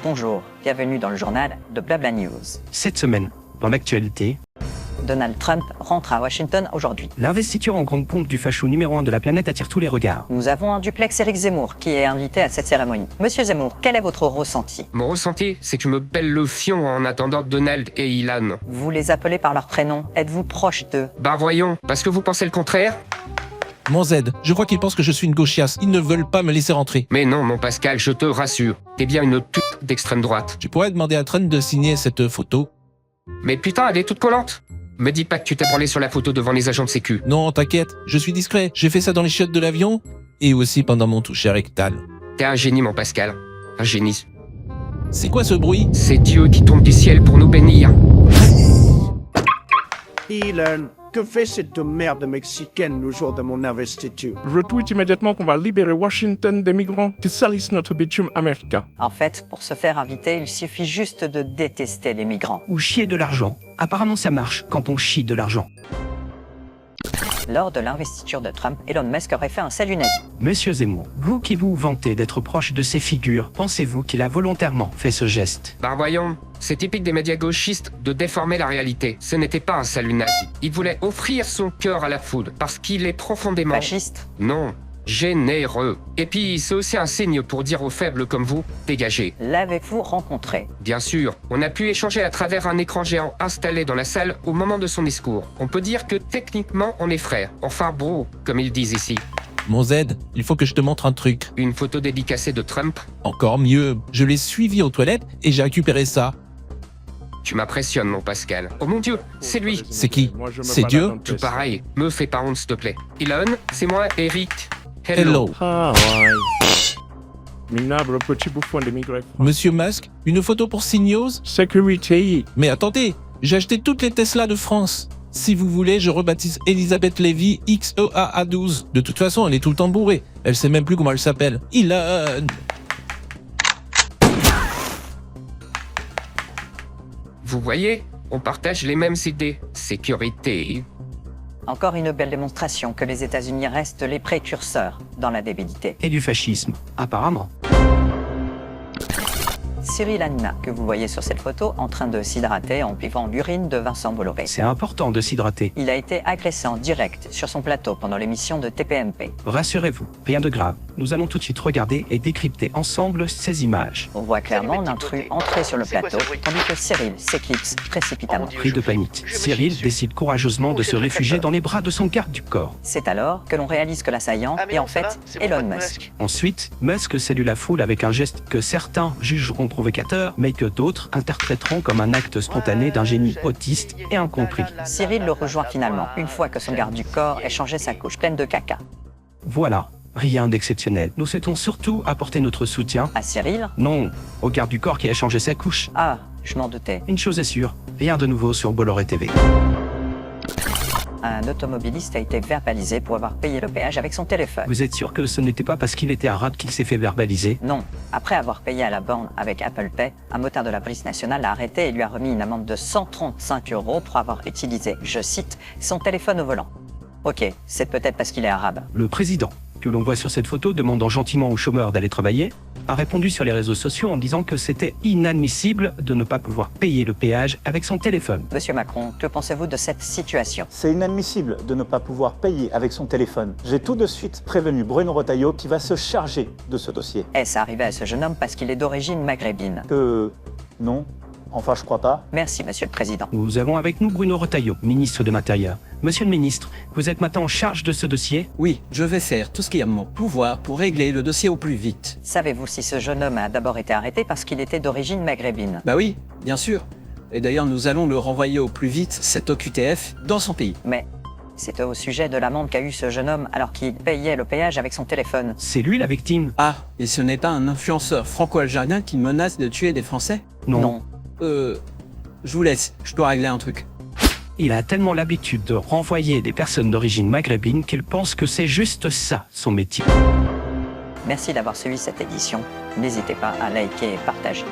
Bonjour, bienvenue dans le journal de Blabla News. Cette semaine, dans l'actualité, Donald Trump rentre à Washington aujourd'hui. l'investiture en grande pompe du facho numéro 1 de la planète attire tous les regards. Nous avons en duplex Éric Zemmour qui est invité à cette cérémonie. Monsieur Zemmour, quel est votre ressenti? Mon ressenti, c'est que je me pèle le fion en attendant Donald et Ilan. Vous les appelez par leur prénom. Êtes-vous proche d'eux? Bah voyons, parce que vous pensez le contraire? Mon Z, je crois qu'ils pensent que je suis une gauchiasse. Ils ne veulent pas me laisser rentrer. Mais non, mon Pascal, je te rassure. T'es bien une toute d'extrême droite. Tu pourrais demander à Trump de signer cette photo? Mais putain, elle est toute collante. Me dis pas que tu t'es branlé sur la photo devant les agents de sécu. Non, t'inquiète, je suis discret. J'ai fait ça dans les chiottes de l'avion et aussi pendant mon toucher rectal. T'es un génie, mon Pascal. Un génie. C'est quoi ce bruit? C'est Dieu qui tombe du ciel pour nous bénir. Elon, que fait cette merde mexicaine le jour de mon investiture? Je tweete immédiatement qu'on va libérer Washington des migrants qui salissent notre bitume américain. En fait, pour se faire inviter, il suffit juste de détester les migrants. Ou chier de l'argent. Apparemment ça marche quand on chie de l'argent. Lors de l'investiture de Trump, Elon Musk aurait fait un salut nazi. Monsieur Zemmour, vous qui vous vantez d'être proche de ces figures, pensez-vous qu'il a volontairement fait ce geste? Bah voyons, c'est typique des médias gauchistes de déformer la réalité. Ce n'était pas un salut nazi. Il voulait offrir son cœur à la foule parce qu'il est profondément... Fasciste? Non, généreux. Et puis, c'est aussi un signe pour dire aux faibles comme vous, dégagez. L'avez-vous rencontré? Bien sûr, on a pu échanger à travers un écran géant installé dans la salle au moment de son discours. On peut dire que techniquement, on est frères. Enfin, bro, comme ils disent ici. Mon Z, il faut que je te montre un truc. Une photo dédicacée de Trump. Encore mieux, je l'ai suivi aux toilettes et j'ai récupéré ça. Tu m'impressionnes, mon Pascal. Oh mon Dieu, c'est lui. C'est qui? Moi, je me C'est balade Dieu? en Tout Tesla. pareil, me fais pas honte, s'il te plaît. Elon, c'est moi, Eric. Hello. Ah ouais. Minable petit bouffon d'émigrés. Monsieur Musk, une photo pour CNews? Sécurité. Mais attendez, j'ai acheté toutes les Tesla de France. Si vous voulez, je rebaptise Elisabeth Lévy XEAA12. De toute façon, elle est tout le temps bourrée. Elle sait même plus comment elle s'appelle. Elon. Vous voyez, on partage les mêmes idées. Sécurité. Encore une belle démonstration que les États-Unis restent les précurseurs dans la débilité. Et du fascisme, apparemment. Cyril Hanouna, que vous voyez sur cette photo, en train de s'hydrater en buvant l'urine de Vincent Bolloré. C'est important de s'hydrater. Il a été agressé en direct sur son plateau pendant l'émission de TPMP. Rassurez-vous, rien de grave. Nous allons tout de suite regarder et décrypter ensemble ces images. On voit clairement l'intrus entrer sur le plateau, tandis que Cyril s'éclipse précipitamment. Pris de panique, Cyril décide courageusement de se réfugier dans les bras de son garde du corps. C'est alors que l'on réalise que l'assaillant est en fait Elon Musk. Ensuite, Musk salue la foule avec un geste que certains jugeront provocateur, mais que d'autres interpréteront comme un acte spontané d'un génie autiste et incompris. Cyril le rejoint finalement, une fois que son garde du corps ait changé sa couche pleine de caca. Voilà, rien d'exceptionnel. Nous souhaitons surtout apporter notre soutien, À Cyril? non, au garde du corps qui a changé sa couche. Ah, je m'en doutais. Une chose est sûre, rien de nouveau sur Bolloré TV. Un automobiliste a été verbalisé pour avoir payé le péage avec son téléphone. Vous êtes sûr que ce n'était pas parce qu'il était arabe qu'il s'est fait verbaliser? Non. Après avoir payé à la borne avec Apple Pay, un motard de la police nationale l'a arrêté et lui a remis une amende de 135 € pour avoir utilisé, je cite, son téléphone au volant. Ok, c'est peut-être parce qu'il est arabe. Le président, que l'on voit sur cette photo demandant gentiment aux chômeurs d'aller travailler, a répondu sur les réseaux sociaux en disant que c'était inadmissible de ne pas pouvoir payer le péage avec son téléphone. Monsieur Macron, que pensez-vous de cette situation? C'est inadmissible de ne pas pouvoir payer avec son téléphone. J'ai tout de suite prévenu Bruno Retailleau qui va se charger de ce dossier. Est-ce arrivé à ce jeune homme parce qu'il est d'origine maghrébine? Non, enfin je crois pas. Merci, monsieur le président. Nous avons avec nous Bruno Retailleau, ministre de l'Intérieur. Monsieur le ministre, vous êtes maintenant en charge de ce dossier? Oui, je vais faire tout ce qui est à mon pouvoir pour régler le dossier au plus vite. Savez-vous si ce jeune homme a d'abord été arrêté parce qu'il était d'origine maghrébine? Bah oui, bien sûr. Et d'ailleurs, nous allons le renvoyer au plus vite, cet OQTF, dans son pays. Mais c'était au sujet de l'amende qu'a eu ce jeune homme alors qu'il payait le péage avec son téléphone. C'est lui la victime? Ah, et ce n'est pas un influenceur franco-algérien qui menace de tuer des Français? Non. Je vous laisse, je dois régler un truc. Il a tellement l'habitude de renvoyer des personnes d'origine maghrébine qu'il pense que c'est juste ça, son métier. Merci d'avoir suivi cette édition. N'hésitez pas à liker et partager.